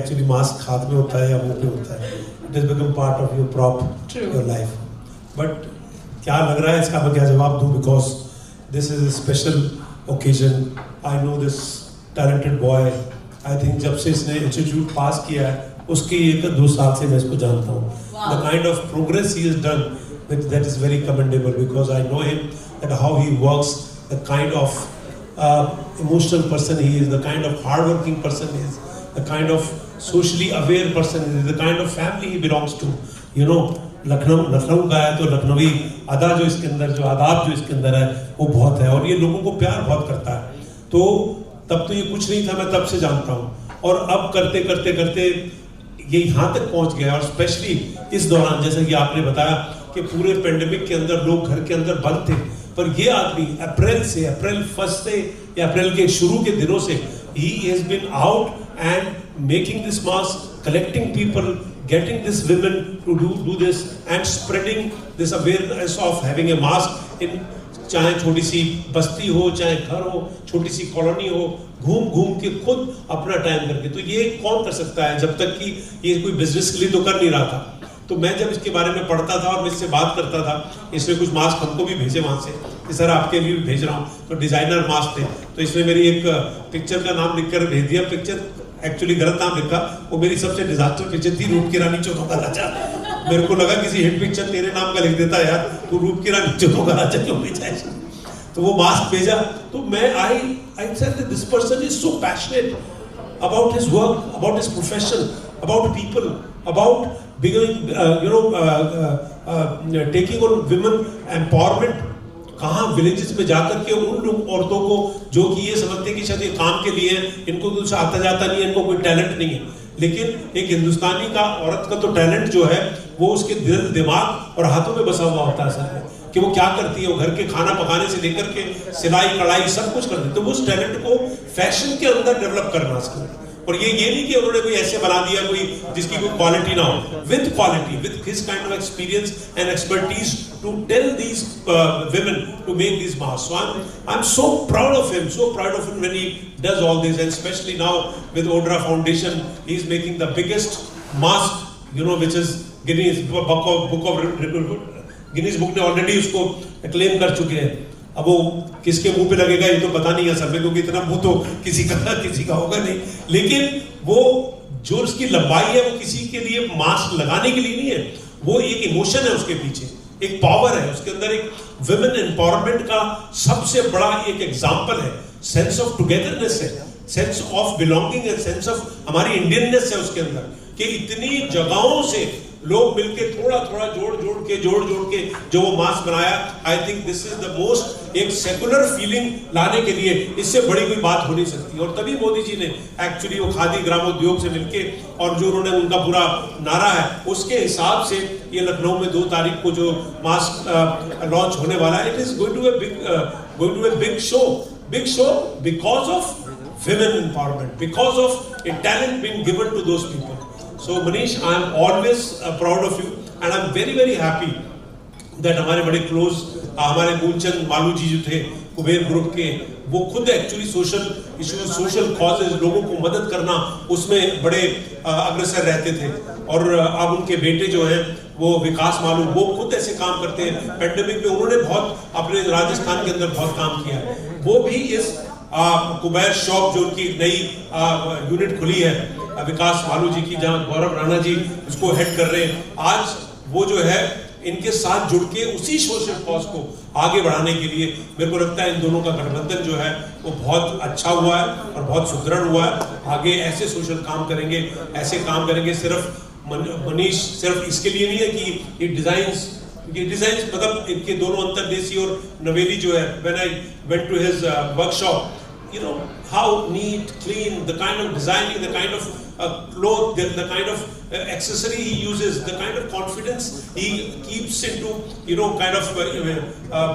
Actually mask हाथ में होता है या मुंह पे होता है, it is become part of your prop your life. But क्या लग रहा है इसका मैं क्या जवाब दूं, because this is a special occasion. I know this talented boy, I think जब से इसने इंस्टीट्यूट पास किया है उसके 1-2 साल से मैं इसको जानता हूँ। The kind of progress he has done that is very commendable, because I know him and how he works, the kind of emotional person he is, the kind of hardworking person he is, the kind of socially aware person he is, the kind of family he belongs to. You know, Lucknow का है तो लखनवी अदा जो इसके अंदर, जो आदाब जो इसके अंदर है वो बहुत है, और ये लोगों को प्यार बहुत करता है। तो तब तो ये कुछ नहीं था, मैं तब से जानता हूँ, और अब करते करते करते ये यहाँ तक पहुँच गया। और स्पेशली इस दौरान, जैसा कि आपने बताया कि पूरे पेंडेमिक के अंदर लोग घर के अंदर बंद थे, पर ये आदमी अप्रैल 1 से या अप्रैल के शुरू के दिनों से he has been out and making this mask, collecting people, getting these women to do this and spreading this awareness of having a mask in, चाहे छोटी सी बस्ती हो, चाहे घर हो, छोटी सी कॉलोनी हो, घूम घूम के खुद अपना टाइम करके। तो ये कौन कर सकता है, जब तक कि ये कोई बिजनेस के लिए तो कर नहीं रहा था। तो मैं जब इसके बारे में पढ़ता था और मैं इससे बात करता था, इसमें कुछ मास्क हमको भी भेजे वहाँ से कि सर आपके लिए भी भेज रहा हूँ, तो डिजाइनर मास्क थे। तो इसमें मेरी एक पिक्चर का नाम लिखकर भेज दिया, पिक्चर एक्चुअली गलत नाम लिखा, वो मेरी सबसे डिजास्टर पिक्चर थी, रूप की रानी चौथों का राजा। मेरे को लगा किसी हिट पिक्चर तेरे नाम का लिख देता यार, तो रूप की रानी चौथों का राजा क्यों भेजा, तो वो मास्क भेजा। तो मैं I said that this person is so passionate about his work, about his profession, about people, about becoming, taking on women empowerment। कहाँ विलेजेस में जाकर के उन लोग औरतों को जो कि ये समझते हैं कि शायद ये काम के लिए, इनको कुछ आता जाता नहीं है, इनको कोई टैलेंट नहीं है, लेकिन एक हिंदुस्तानी का औरत का तो टैलेंट जो है वो उसके दिल, दिमाग और हाथों में बसा हुआ होता है असल में, कि वो क्या करती है। वो घर के खाना पकाने से लेकर के सिलाई कढ़ाई सब कुछ करती है। तो वो उस टैलेंट को फैशन के अंदर डेवलप करना चाहिए। और ये नहीं कि उन्होंने कोई ऐसे बना दिया कोई जिसकी कोई क्वालिटी ना हो, with quality, with his kind of experience and expertise to tell these women to make these masks. So I'm so proud of him, so proud of him when he does all this, and especially now with Odra Foundation, he's making the biggest mask, which is Guinness Book ने already उसको claim कर चुके हैं। अब वो किसके मुंह पे लगेगा ये तो पता नहीं है सब में, क्योंकि इतना मुंह तो किसी का होगा नहीं, लेकिन वो जो उसकी लंबाई है वो किसी के लिए मास्क लगाने के लिए नहीं है, वो एक इमोशन है उसके पीछे, एक पावर है उसके अंदर, एक वुमेन एम्पावरमेंट का सबसे बड़ा एक एग्जाम्पल है। सेंस ऑफ टुगेदरनेस है, सेंस ऑफ बिलोंगिंग है, सेंस ऑफ हमारी इंडियननेस है उसके अंदर, कि इतनी जगहों से लोग मिलके थोड़ा जोड़ के जो वो मास्क बनाया। I think this is the most, एक सेकुलर फीलिंग लाने के लिए इससे बड़ी कोई बात हो नहीं सकती। और तभी मोदी जी ने एक्चुअली वो खादी ग्रामोद्योग से मिलके, और जो उन्होंने उनका पूरा नारा है उसके हिसाब से ये लखनऊ में 2 तारीख को जो मास्क लॉन्च होने वाला है, it is going to be big show because of women empowerment, because of a talent being given to those people. So Manish, I am always proud of you, and I am very very happy that हमारे बड़े close हमारे मूलचंद मालू जी जो थे Kuber group के, वो खुद actually social issues, social causes, लोगों को मदद करना उसमें बड़े अग्रसर रहते थे। और अब उनके बेटे जो हैं वो विकास मालू, वो खुद ऐसे काम करते हैं। पेंडेमिक में उन्होंने बहुत अपने राजस्थान के अंदर बहुत काम किया। वो भी इस कुबेर शॉप जो उनकी नई यूनिट खुली है विकास मालू जी की, जहां गौरव राणा जी उसको हेड कर रहे हैं, आज वो जो है इनके साथ जुड़ के उसी सोशल कॉज को आगे बढ़ाने के लिए, मेरे को लगता है इन दोनों का गठबंधन जो है वो बहुत अच्छा हुआ है और बहुत सुदृढ़ हुआ है। आगे ऐसे सोशल काम करेंगे, ऐसे काम करेंगे। सिर्फ मनीष सिर्फ इसके लिए नहीं है कि ये डिजाइन्स मतलब इनके दोनों अंतरदेशी और नवेली जो है, when I went to his workshop, how neat, clean, the kind of designing, the kind of cloth, the kind of accessory he uses, the kind of confidence he keeps into,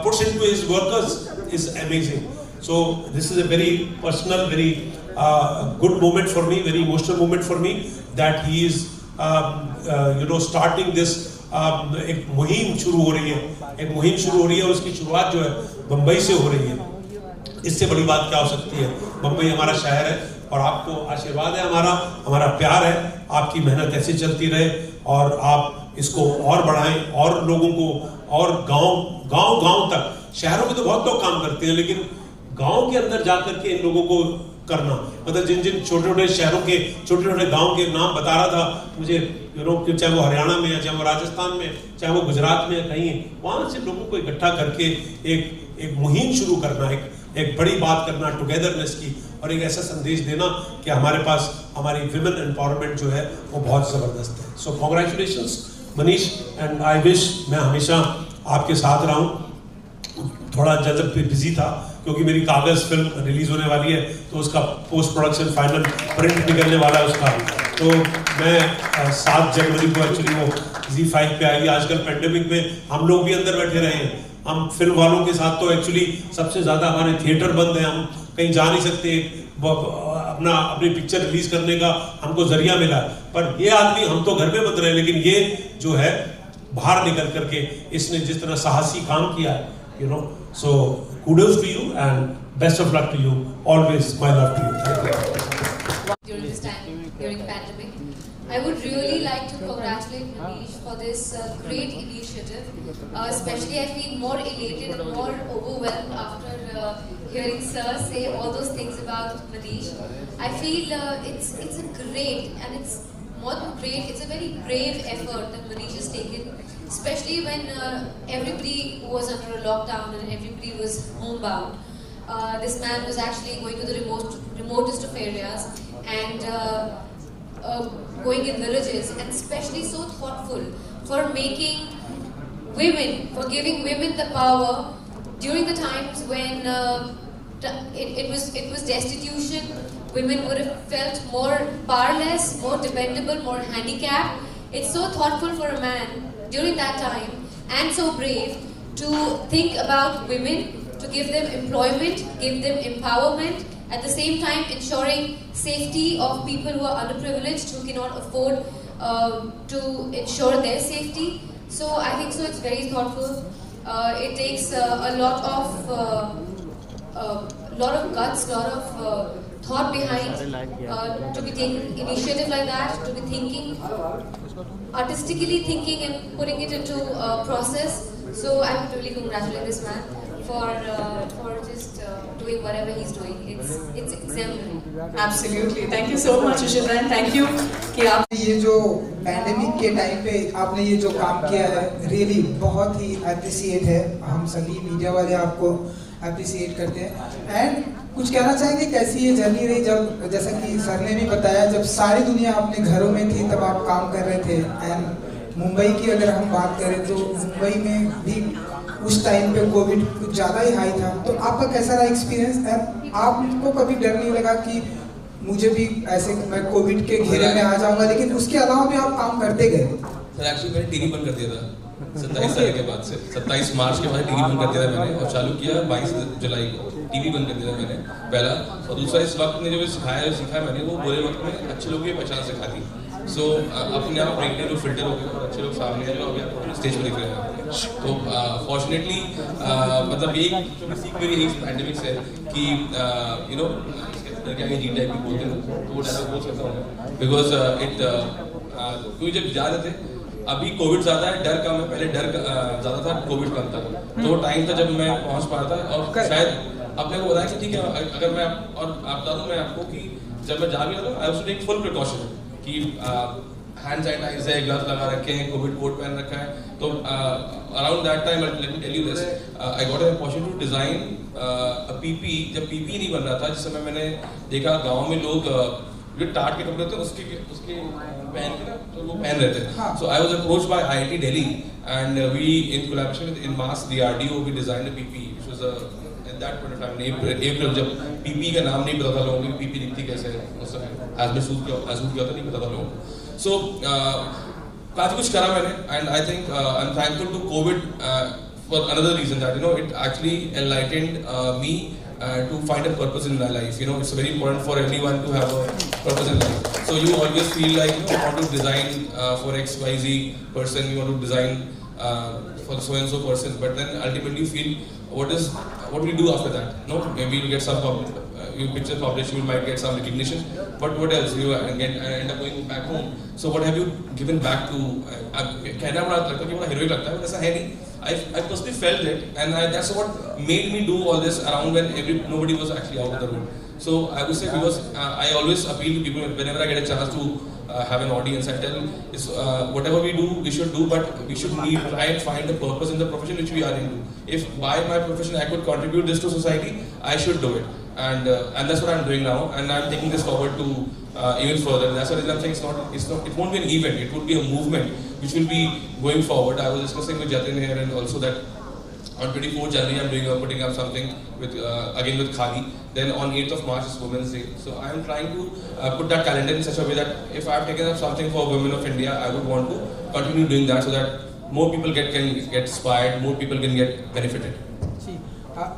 puts into his workers is amazing. So this is a very personal, very good moment for me, very emotional moment for me that he is starting this एक मुहिम शुरू हो रही है, और उसकी शुरुआत जो है बंबई से हो रही है। इससे बड़ी बात क्या हो सकती है। बंबई हमारा शहर है और आपको आशीर्वाद है, हमारा प्यार है। आपकी मेहनत ऐसे चलती रहे और आप इसको और बढ़ाएं, और लोगों को, और गांव तक। शहरों में तो बहुत लोग काम करते हैं, लेकिन गांव के अंदर जाकर के इन लोगों को करना, मतलब जिन छोटे छोटे शहरों के छोटे छोटे गांव के नाम बता रहा था मुझे, चाहे वो हरियाणा में है, चाहे वो राजस्थान में, चाहे वो गुजरात में, कहीं वहां से लोगों को इकट्ठा करके एक मुहिम शुरू करना, एक बड़ी बात करना टुगेदरनेस की, और एक ऐसा संदेश देना कि हमारे पास हमारी विमेन एम्पावरमेंट जो है वो बहुत जबरदस्त है। सो congratulations Manish, and I wish मैं हमेशा आपके साथ रहा हूँ। थोड़ा जब बिजी था क्योंकि मेरी कागज फिल्म रिलीज होने वाली है, तो उसका पोस्ट प्रोडक्शन फाइनल प्रिंट निकलने वाला है उसका, तो मैं 7 जनवरी को एक्चुअली वो Z5 पे आएगी। आजकल पेंडेमिक में हम लोग भी अंदर बैठे रहे हैं, हम फिल्म वालों के साथ तो एक्चुअली सबसे ज्यादा हमारे थिएटर बंद हैं, हम कहीं जा नहीं सकते, अपनी पिक्चर रिलीज करने का हमको जरिया मिला, पर ये आदमी, हम तो घर में बंद रहे, लेकिन ये जो है बाहर निकल करके इसने जिस तरह साहसी काम किया है, so kudos to you and best of luck to you, always my love to you. Thank you. During this time, during pandemic, I would really like to congratulate Manish for this great initiative. Especially I feel more elated and more overwhelmed after hearing sir say all those things about Manish. I feel it's a great, and it's more than great, it's a very brave effort that Manish has taken, especially when everybody was under a lockdown and everybody was homebound. This man was actually going to the remotest of areas and going in villages, and especially so thoughtful for making women, for giving women the power during the times when it was destitution. Women would have felt more powerless, more dependable, more handicapped. It's so thoughtful for a man during that time, and so brave, to think about women, to give them employment, give them empowerment, at the same time ensuring safety of people who are underprivileged, who cannot afford to ensure their safety. So I think so it's very thoughtful. It takes a lot of guts, lot of thought behind to be taking initiative like that, to be thinking, artistically thinking and putting it into a process. So I would really congratulate this man for just doing whatever he's doing. It's exemplary. Absolutely. Thank you so much, Ishita, and thank you कि आप ये जो pandemic के time पे आपने ये जो काम किया है, रियली बहुत ही अप्रिशिएट है। हम सभी मीडिया वाले आपको अप्रिशिएट करते हैं। एंड कुछ कहना चाहेंगे, कैसी ये जर्नी रही, जब जैसा कि सर ने भी बताया, जब सारी दुनिया अपने घरों में थी तब आप काम कर रहे थे। एंड मुंबई की अगर हम बात करें तो मुंबई में भी उस टाइम पे कोविड कुछ ज़्यादा ही हाई था, तो आपका कैसा रहा एक्सपीरियंस? आपको कभी डर नहीं लगा कि मुझे भी ऐसे, मैं कोविड के घेरे में आ जाऊंगा, लेकिन उसके अलावा भी आप काम करते गए? सर एक्चुअली मैंने टीवी बंद कर दिया था 27 तारीख के बाद से, 27 मार्च के बाद टीवी बंद कर दिया था मैंने, और चालू किया 22 जुलाई को। टीवी बंद कर दिया था मैंने पहला, और दूसरा इस वक्त ने जो सीखा मैंने, वो बुरे वक्त में अच्छे लोगों की पहचान सिखा दी। सो अपने आप ब्रेक जो फिल्टर हो गए, अच्छे लोग सामने हैं जो अभी आप स्टेज पर दिख रहे हैं। तो फॉर्चुनेटली मतलब यही सीख मेरी यही पैंडेमिक से कि क्या जी टाइप की बोलते हैं, तो वो डायलॉग बोल सकता हूँ, बिकॉज क्योंकि जब जा रहे थे, अभी कोविड ज़्यादा है, डर कम है, पहले डर ज़्यादा था, कोविड कम था, तो टाइम था जब मैं पहुँच पा रहा था। और शायद अपने को बताया कि ठीक है, अगर मैं और आप बता दूँ मैं आपको कि जब मैं जा भी रहा था, I was taking full precaution कि हैंड सैनिटाइजर, ग्लव्स लगा रखे हैं, कोविड कोट पहन रखा है। तो around that time let me tell you this, I got an opportunity to design a PP. जब पीपी नहीं बन रहा था, जिस समय मैंने देखा गाँव में लोग जो टाट के कपड़े होते हैं उसके पहन के ना, तो वो पहन रहे थे। So I was approached by IIT Delhi, and we in collaboration with INMAS DRDO we designed a PP which was at that point of time April, जब पीपी का नाम नहीं पता था लोगों को, पीपी दिखती कैसे उस समय, हैजमेट सूट क्या था नहीं पता था लोगों को। सो काफी कुछ करा मैंने, and I think I am thankful to Covid for another reason that it actually enlightened me to find a purpose in my life. It's very important for anyone to have a purpose in life. So you always feel like you want to design for XYZ person, you want to design for so and so person, but then ultimately you feel what do we do after that? Maybe you get some your picture published, you might get some recognition, but what else? You end up going back home. So what have you given back to? कहना बड़ा लगता है कि बड़ा heroic लगता है, but ऐसा है नहीं. I personally felt it, and that's what made me do all this around when nobody was actually out of the room. So I would say, because I always appeal to people whenever I get a chance to have an audience, I tell whatever we do, we should do, but we should try and find a purpose in the profession which we are into. If by my profession I could contribute this to society, I should do it, and that's what I'm doing now, and I'm taking this forward to even further. That's what I'm saying. It won't be an event. It would be a movement which will be going forward. I was discussing with Jatin here, and also that on 24th January I'm putting up something with again with Khadi. Then on 8th of March is Women's Day. So I am trying to put that calendar in such a way that if I've taken up something for women of India, I would want to continue doing that, so that more people can get inspired, more people can get benefited.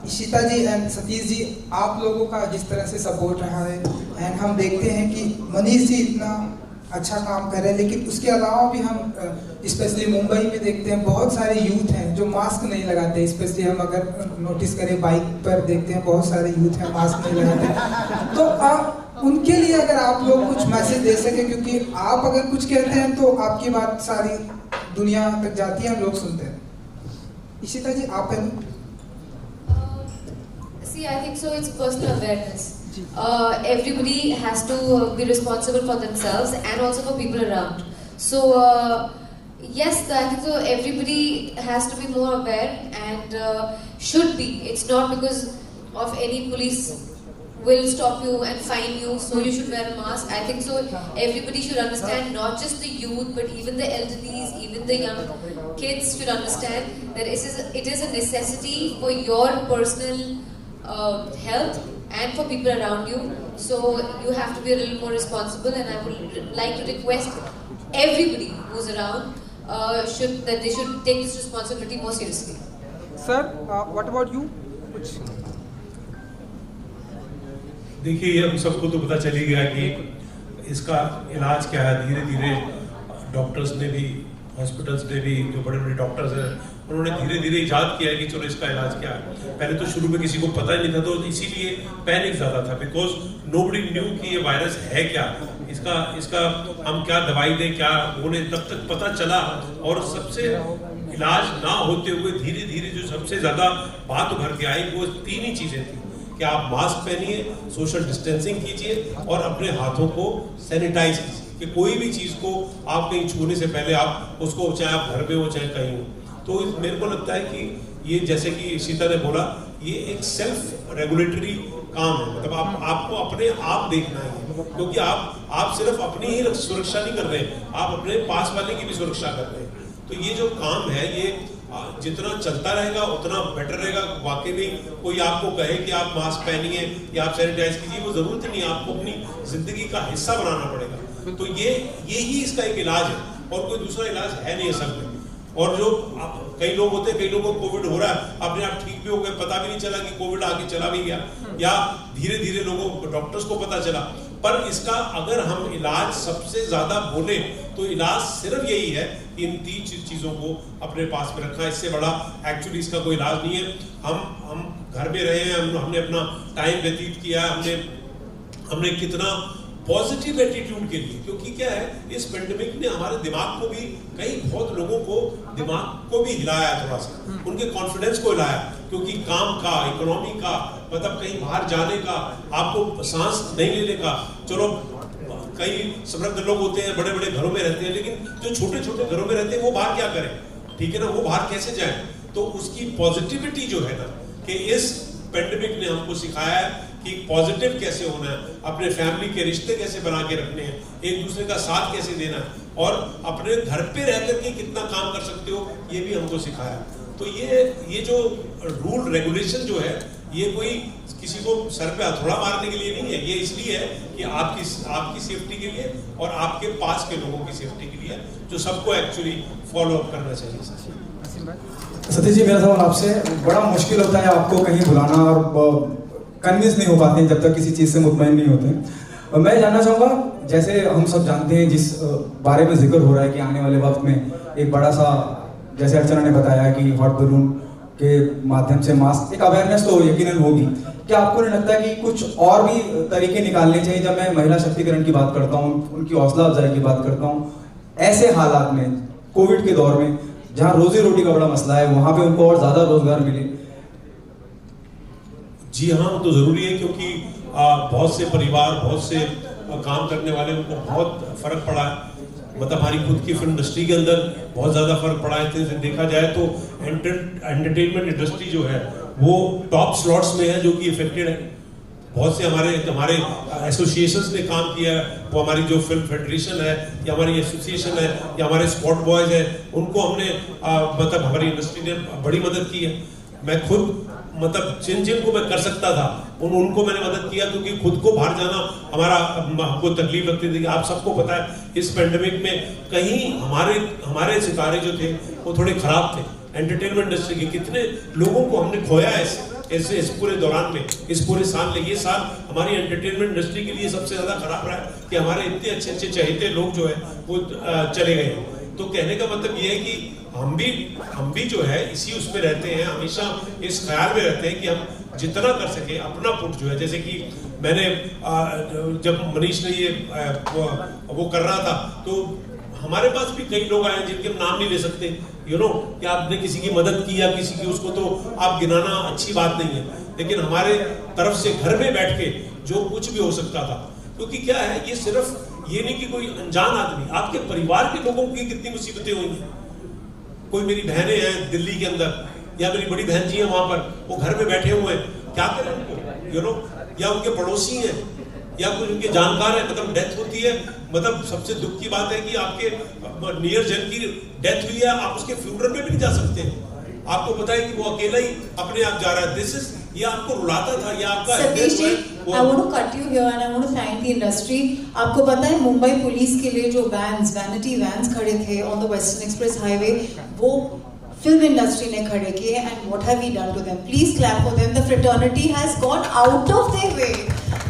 Ishita ji and Satish ji, आप लोगों का जिस तरह से support रहा है, and हम देखते हैं कि मनीष जी इतना अच्छा काम कर रहे हैं, लेकिन उसके अलावा भी हम स्पेशली मुंबई में देखते हैं बहुत सारे यूथ हैं जो मास्क नहीं लगाते. स्पेशली हम अगर नोटिस करें बाइक पर देखते हैं बहुत सारे यूथ हैं मास्क नहीं लगाते. तो उनके लिए अगर आप लोग कुछ मैसेज दे सके, क्योंकि आप अगर कुछ कहते हैं तो आपकी बात सारी दुनिया तक जाती है, हम लोग सुनते हैं. इशिता जी आप पहले. See, I think so. It's personal awareness. Everybody has to be responsible for themselves and also for people around. So, yes, I think so. Everybody has to be more aware and should be. It's not because of any police will stop you and fine you, so you should wear a mask. I think so. Everybody should understand, not just the youth, but even the elderlies, even the young kids should understand that it is a necessity for your personal health and for people around you. So you have to be a little more responsible, and I would like to request everybody who's around that they should take this responsibility more seriously. Sir, what about you? देखिए, हम सबको तो पता चल ही गया कि इसका इलाज क्या है. धीरे धीरे डॉक्टर्स ने भी, हॉस्पिटल्स ने भी, जो बड़े बड़े डॉक्टर्स हैं, उन्होंने धीरे धीरे इजाद किया है कि चलो इसका इलाज क्या है. पहले तो शुरू में किसी को पता ही नहीं था, तो इसीलिए पैनिक ज़्यादा था, बिकॉज नोबडी न्यू कि ये वायरस है क्या, इसका हम क्या दवाई दें, क्या उन्हें तब तक पता चला. और सबसे इलाज ना होते हुए धीरे धीरे जो सबसे ज़्यादा बात उभर के आई वो 3 ही चीज़ें थी कि आप मास्क पहनिए, सोशल डिस्टेंसिंग कीजिए और अपने हाथों को सैनिटाइज कीजिए. कि कोई भी चीज़ को आप कहीं छूने से पहले आप उसको, चाहे आप घर में हो चाहे कहीं हो. तो मेरे को लगता है कि ये, जैसे कि इशिता ने बोला, ये एक सेल्फ रेगुलेटरी काम है. मतलब आपको अपने आप देखना है, क्योंकि आप सिर्फ अपनी ही सुरक्षा नहीं कर रहे, आप अपने पास वाले की भी सुरक्षा कर रहे हैं. तो ये जो काम है, ये जितना चलता रहेगा उतना बेटर रहेगा. वाकई में कोई आपको कहे कि आप मास्क पहनिए या आप सैनिटाइज कीजिए, वो जरूरत नहीं है. आपको अपनी जिंदगी का हिस्सा बनाना पड़ेगा. तो ये ही इसका एक इलाज है, और कोई दूसरा इलाज है नहीं असल में. और जो कई लोग होते हैं, कई लोगों को कोविड हो रहा है, अपने आप ठीक भी हो गए, पता भी नहीं चला कि कोविड आके चला भी गया, या धीरे धीरे लोगों को, डॉक्टर्स को पता चला. पर इसका अगर हम इलाज सबसे ज्यादा बोले तो इलाज सिर्फ यही है कि इन 3 चीजों को अपने पास में रखना. इससे बड़ा एक्चुअली इसका कोई इलाज नहीं है. हम घर में रहे हैं, हमने अपना टाइम व्यतीत किया, हमने कितना पॉजिटिव एटीट्यूड के लिए, क्योंकि क्या है, इस पेंडेमिक ने हमारे दिमाग को भी, बहुत लोगों को दिमाग को भी हिलाया थोड़ा सा, उनके कॉन्फिडेंस को हिलाया. क्योंकि काम का, इकोनॉमी का, मतलब कहीं बाहर जाने का, आपको सांस नहीं लेने का. चलो कई समृद्ध लोग होते हैं, बड़े बड़े घरों में रहते हैं, लेकिन जो छोटे छोटे घरों में रहते हैं वो बाहर क्या करें, ठीक है ना, वो बाहर कैसे जाएं. तो उसकी पॉजिटिविटी जो है ना, कि इस पेंडेमिक ने हमको सिखाया है कि पॉजिटिव कैसे होना है, अपने फैमिली के रिश्ते कैसे बना के रखने हैं, एक दूसरे का साथ कैसे देना है, और अपने घर पे रह करके कितना काम कर सकते हो, ये भी हमको सिखाया. तो ये जो रूल रेगुलेशन जो है, ये कोई किसी को सर पे हथौड़ा मारने के लिए नहीं है. ये इसलिए है कि आपकी सेफ्टी के लिए और आपके पास के लोगों की सेफ्टी के लिए, जो सबको एक्चुअली फॉलो अप करना चाहिए. सतीश जी, मेरा सवाल आपसे, बड़ा मुश्किल होता है आपको कहीं बुलाना, और कन्विंस नहीं हो पाते हैं जब तक किसी चीज़ से मुतमईन नहीं होते. मैं जानना चाहूँगा, जैसे हम सब जानते हैं जिस बारे में जिक्र हो रहा है कि आने वाले वक्त में एक बड़ा सा, जैसे अर्चना ने बताया कि हॉट बलून के माध्यम से मास्क, एक अवेयरनेस तो यकीनन होगी। क्या आपको नहीं लगता कि कुछ और भी तरीके निकालने चाहिए? जब मैं महिला शक्तिकरण की बात करता हूँ, उनकी हौसला अफजाई की बात करता हूँ, ऐसे हालात में, कोविड के दौर में, जहाँ रोजी रोटी का बड़ा मसला है, वहाँ पे उनको और ज़्यादा रोजगार मिले। जी हाँ, तो ज़रूरी है, क्योंकि बहुत से परिवार, बहुत से काम करने वाले, उनको बहुत फर्क पड़ा है। मतलब हमारी खुद की फिल्म इंडस्ट्री के अंदर बहुत ज़्यादा फर्क पड़ा है। तो देखा जाए तो एंटरटेनमेंट इंडस्ट्री जो है वो टॉप स्लॉट्स में है, जो कि इफेक्टेड है। बहुत से हमारे एसोसिएशंस ने काम किया है, वो हमारी जो फिल्म फेडरेशन है या हमारी एसोसिएशन है या हमारे स्पॉट बॉयज है, उनको हमने मतलब हमारी इंडस्ट्री ने बड़ी मदद की है। मैं खुद मतलब जिनको मैं कर सकता था उनको मैंने मदद किया, क्योंकि खुद को बाहर जाना हमको तकलीफ लगती थी। आप सबको पता है इस पेंडेमिक में कहीं हमारे सितारे जो थे वो थोड़े खराब थे। एंटरटेनमेंट इंडस्ट्री के कितने लोगों को हमने खोया है इस पूरे दौरान में, इस पूरे साल में। ये साल हमारी एंटरटेनमेंट इंडस्ट्री के लिए सबसे ज्यादा खराब रहा है कि हमारे इतने अच्छे अच्छे चहेते लोग जो है वो चले गए। तो कहने का मतलब ये है कि हम भी जो है इसी उसमें रहते हैं, हमेशा इस ख्याल में रहते हैं कि हम जितना कर सके अपना पुट जो है, जैसे कि मैंने जब मनीष ने ये वो कर रहा था, तो हमारे पास भी कई लोग आए जिनके हम नाम नहीं ले सकते, कि आपने किसी की मदद की या किसी की, उसको तो आप गिनाना अच्छी बात नहीं है, लेकिन हमारे तरफ से घर में बैठ के जो कुछ भी हो सकता था। क्योंकि क्या है, ये सिर्फ ये नहीं कि कोई अनजान आदमी, आपके परिवार के लोगों की कितनी मुसीबतें हुई हैं। कोई मेरी बहनें हैं दिल्ली के अंदर, या मेरी बड़ी बहन जी है वहां पर, वो घर में बैठे हुए हैं, क्या करें उनको, या उनके पड़ोसी हैं या कुछ उनके जानकार है, मतलब डेथ होती है। मतलब सबसे दुख की बात है कि आपके नियर जन की डेथ हुई है, आप उसके फ्यूनरल में भी नहीं जा सकते। आपको पता है कि वो अकेला ही अपने आप जा रहा है। दिस इज, ये आपको रुलाता था, ये आपका Satish ji, I want to cut you here and I want to thank the industry. आपको पता है मुंबई पुलिस के लिए जो वैनिटी वैन्स खड़े थे on the western express highway, वो फिल्म इंडस्ट्री ने खड़े किए, and what have we done to them? Please clap for them. The fraternity has gone out of their way.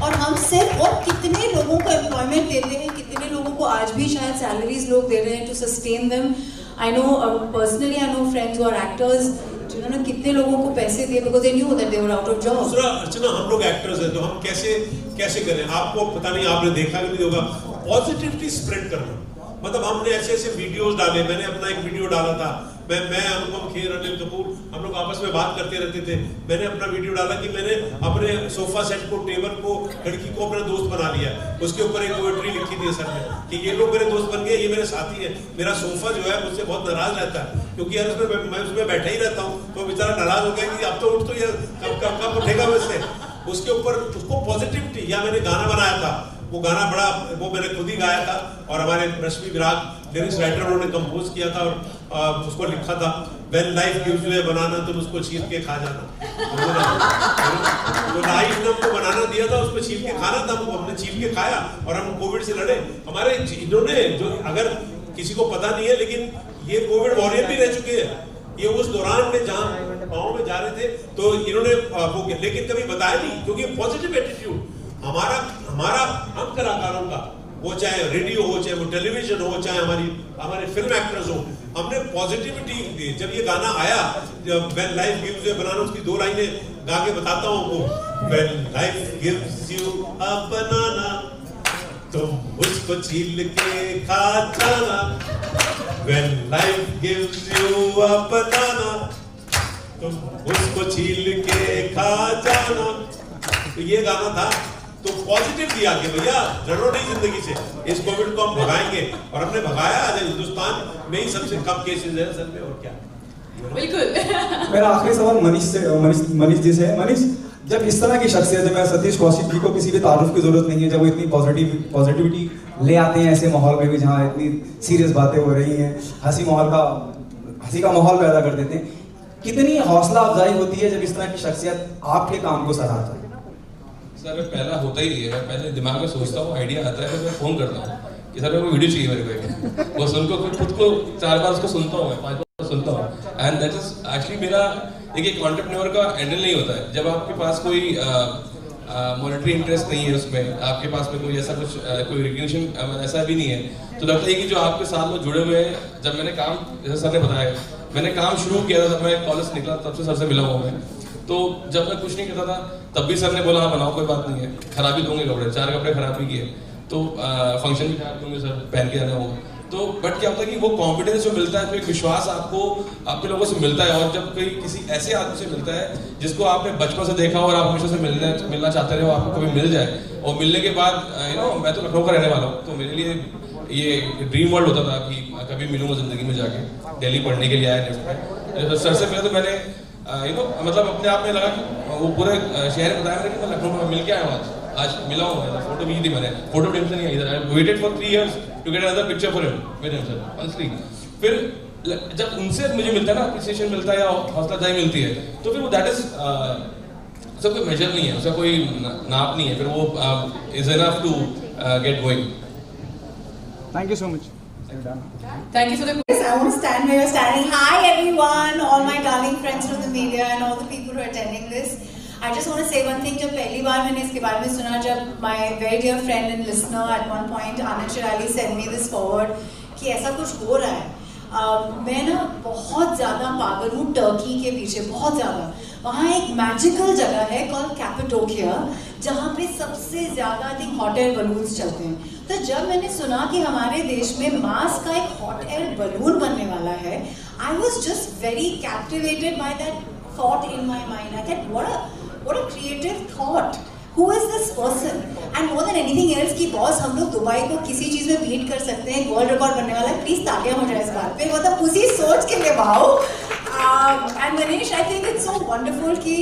और हम सिर्फ, और कितने लोगों को एम्प्लॉयमेंट देते हैं, कितने लोगों को आज भी शायद सैलरीज लोग दे रहे हैं to sustain them. I know personally, I know friends who are actors जिन्होंने कितने लोगों को पैसे दिए because they knew that they were out of job. दूसरा अर्चना, हम लोग एक्टर्स हैं, तो हम कैसे करें? आपको पता नहीं, आपने देखा भी नहीं होगा, पॉजिटिविटी स्प्रेड करना। मतलब हमने ऐसे वीडियोस डाले, मैंने अपना एक वीडियो डाला था, मैं अनुपम खेर, अनिल कपूर, हम लोग आपस में बात करते रहते थे। मैंने अपना वीडियो डाला कि मैंने अपने सोफा सेट को, टेबल को, लड़की को अपना दोस्त बना लिया। उसके ऊपर एक पोएट्री लिखी थी सर ने कि ये लोग मेरे दोस्त बन गए, ये मेरे साथी है। मेरा सोफा जो है मुझसे बहुत नाराज रहता है, क्योंकि यार मैं उसमें बैठा ही रहता हूँ, तो बेचारा नाराज हो गया कि अब तो उठ, तो यार कब उठेगा मुझसे। उसके ऊपर उसको पॉजिटिविटी, या मैंने गाना बनाया था, वो गाना वो मैंने खुद ही गाया था, और हमारे रश्मि विराग लिरिक्स राइटर उन्होंने कंपोज किया था, और उसको लिखा था, When life gives you a banana, तुम उसको छील के खा जाना। तो लाइफ ने हमको बनाना दिया था, उसको छील के खाना था, हमने छील के खाया और हम कोविड से लड़े। हमारे इन्होंने जो, अगर किसी को पता नहीं है, लेकिन ये कोविड वॉरियर भी रह चुके हैं। ये उस दौरान में जहाँ गाँव में जा रहे थे, तो इन्होंने वो, लेकिन कभी बताया नहीं, क्योंकि पॉजिटिव एटीट्यूड हमारा हम कलाकारों का, वो चाहे रेडियो हो, चाहे वो टेलीविजन हो, चाहे हमारे फिल्म एक्टर्स हो, हमने पॉजिटिविटी दी। जब ये गाना आया, जब When life gives you a banana, उसकी 2 लाइनें गा के बताता हूँ आपको। When life gives you a banana, तुम उसको छील के खा जाना। When life gives you a banana, तुम उसको छील के खा जाना। तो ये गाना था, तो पॉजिटिव दिया कि भैया डरो नहीं जिंदगी से, इस कोविड को हम भगाएंगे, और हमने भगाया। आज हिंदुस्तान में ही सबसे कम केसेस है सर में, और क्या। बिल्कुल। मेरा आखिरी सवाल मनीष जी से है। मनीष, जब इस तरह की शख्सियत, मैं सतीश कौशिक जी को किसी भी तारुफ की जरूरत नहीं है, जब वो इतनी पॉजिटिविटी ले आते हैं ऐसे माहौल में भी जहाँ इतनी सीरियस बातें हो रही हैं, हंसी का माहौल पैदा कर देते हैं, कितनी हौसला अफजाई होती है जब इस तरह की शख्सियत आपके काम को सराहता है? सर पहला होता ही है, मैं पहले दिमाग में सोचता हूँ, आइडिया आता है, फिर मैं फोन करता हूँ कि सर मेरे को वीडियो चाहिए, मेरे को वो सुन को खुद को 4 बार उसको सुनता हूँ, मैं 5 बार सुनता हूँ। एंड दैट इज एक्चुअली मेरा, देखिए, एंटरप्रेन्योर का एंडल नहीं होता है। जब आपके पास कोई मॉनेटरी इंटरेस्ट नहीं है उसमें, आपके पास में कोई ऐसा कुछ कोई रिकग्निशन ऐसा भी नहीं है, तो लगता है कि जो आपके साथ में जुड़े हुए हैं, जब मैंने काम, जैसे सर ने बताया, मैंने काम शुरू किया था, जब मैं कॉलेज निकला तब से सर से मिला हुआ मैं, तो जब मैं कुछ नहीं करता था तब भी सर ने बोला हाँ बनाओ कोई बात नहीं है, खराब ही दूंगे कपड़े, 4 कपड़े खराब भी किए तो फंक्शन भी खराब दूंगे सर, पहन के आना होगा। तो बट क्या होता है कि वो कॉन्फिडेंस जो मिलता है, जो एक विश्वास आपको आपके लोगों से मिलता है, और जब कोई किसी ऐसे आदमी से मिलता है जिसको आपने बचपन से देखा और आप हमेशा से मिलना चाहते रहे, आपको कभी मिल जाए, और मिलने के बाद मैं तो लखनऊ का रहने वाला हूँ, तो मेरे लिए ये ड्रीम वर्ल्ड होता था कि कभी मिलूंगा जिंदगी में जाके, दिल्ली पढ़ने के लिए आया नेक्स्ट में। जब सर से मिला तो मैंने मतलब अपने आप में लगा कि वो पूरे शहर में बताया मैंने कि मैं लखनऊ में मिल के आया हूँ, आज मिला हूँ, फोटो भी दी मैंने, फोटो टेंशन नहीं आई इधर, I waited for 3 years to get another picture for him with him sir honestly. फिर जब उनसे मुझे मिलता है ना, अप्रिसिएशन मिलता है या हौसला अफजाई मिलती है, तो फिर वो दैट इज उसका कोई मेजर नहीं है, उसका कोई नाप नहीं है, फिर वो is enough to get going. Thank you so much. Thank you for the quiz. I want to stand where you're standing. Hi everyone, all my darling friends from the media and all the people who are attending this. I just want to say one thing. जब पहली बार मैंने इसके बारे में सुना, जब my very dear friend and listener at one point, Anand Shirali, sent me this forward कि ऐसा कुछ हो रहा है, मैं ना बहुत ज़्यादा पागल हूँ टर्की के पीछे, बहुत ज़्यादा। वहाँ एक मैजिकल जगह है कॉल्ड कैपेडोकिया, जहाँ पे सबसे ज़्यादा I think hot air balloons चलते हैं। तो जब मैंने सुना कि हमारे देश में मार्स का एक हॉट एयर बलून बनने वाला है, I was just very captivated by that thought in my mind. I thought what a creative thought, Who is this person? And more than anything else कि बॉस हम लोग Dubai को किसी चीज़ में beat कर सकते हैं, वर्ल्ड रिकॉर्ड बनने वाला है, प्लीज तालियां हो जाए इस बात पे, मतलब उसी सोच के लिए wow. And Manish, I think it's so wonderful कि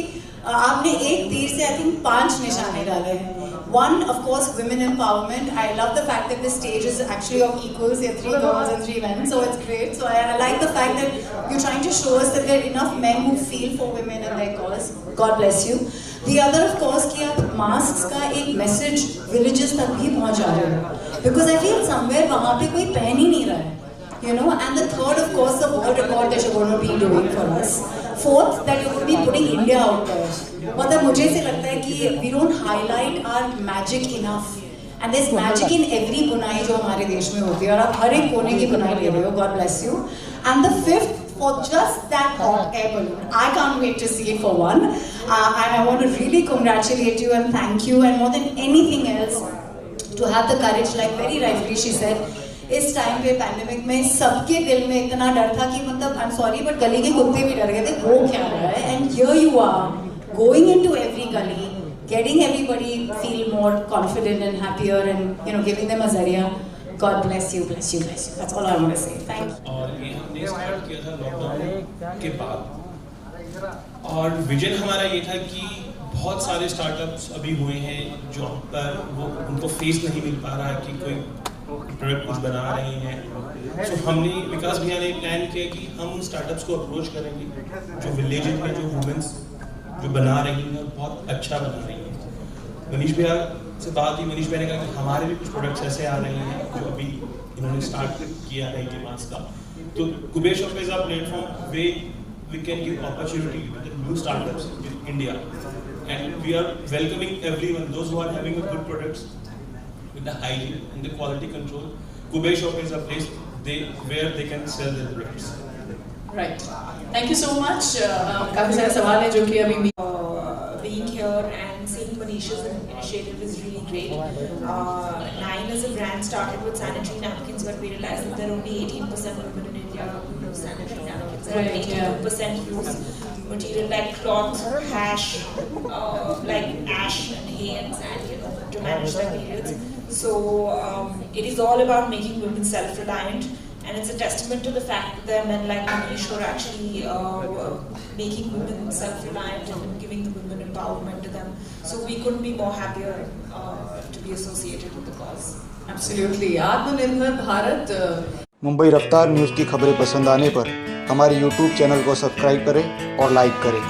आपने एक तीर से आई थिंक 5 निशाने डाले हैं। One, of course, women empowerment. I love the fact that the stage is actually of equals. There are 3 girls and 3 men, so it's great. So I like the fact that you're trying to show us that there are enough men who feel for women and their cause. God bless you. The other, of course, कि आप masks का एक message villages तक भी पहुंचा रहे हो, because I feel somewhere वहाँ पे कोई पहन ही नहीं रहा है, you know. And the third, of course, the world record that you're going to be doing for us. Fourth, that you're going to be putting India out there. मतलब मुझे से लगता है कि we don't highlight our magic enough. And there's magic in every बुनाई जो हमारे देश में होती है, और आप हर एक कोने की बुनाई ले रहे हो. God bless you. And the fifth, for just that hot air balloon, I can't wait to see it for one. And I want to really congratulate you and thank you, and more than anything else, to have the courage, like very rightly she said, इस time पे pandemic में सबके दिल में इतना डर था कि मतलब आई एम सॉरी बट गली के कुत्ते भी डर गए थे, वो क्या रहा है, and here you are going into every गली, getting everybody feel more confident and happier, and you know, giving them a zaria. God bless you, bless you, bless you. That's all I want to say. Thank you. और ये हमने start किया था lockdown के बाद, और vision हमारा ये था कि बहुत सारे स्टार्टअप्स अभी हुए हैं जो पर वो उनको फेस नहीं मिल पा रहा है कि कोई प्रोडक्ट कुछ बना रहे हैं। सो हमने, विकास भैया ने प्लान किया कि हम स्टार्टअप्स को अप्रोच करेंगे जो विलेजेस में जो वुमेन्स जो बना रही हैं, बहुत अच्छा बना रही हैं। मनीष भैया से बात हुई, मनीष भैया ने कहा कि हमारे भी कुछ प्रोडक्ट्स ऐसे आ रहे हैं जो अभी इन्होंने स्टार्ट किया है के मास का। तो Kuber shop is a platform way we can give opportunity to new startups in India, and we are welcoming everyone, those who are having a good products with the hygiene and the quality control. Kuber Shop is a place where they can sell their products. Right. Thank you so much. काफी सारे सवाल हैं जो कि अभी being here and seeing Manisha's initiative is really great. Nine as a brand started with sanitary napkins, but we realized that there are only 18% women in India who use sanitary napkins. Right, 82% use material like cloth, hash, like ash and hanes, and you know, to manage their periods. So it is all about making women self-reliant, and it's a testament to the fact that there are men like Manish who are actually making women self-reliant and giving the women empowerment to them. So we couldn't be more happier to be associated with the cause. Absolutely. आत्मनिर्भर भारत। मुंबई रफ्तार news की खबरें पसंद आने पर हमारे YouTube channel को subscribe करें और लाइक करें।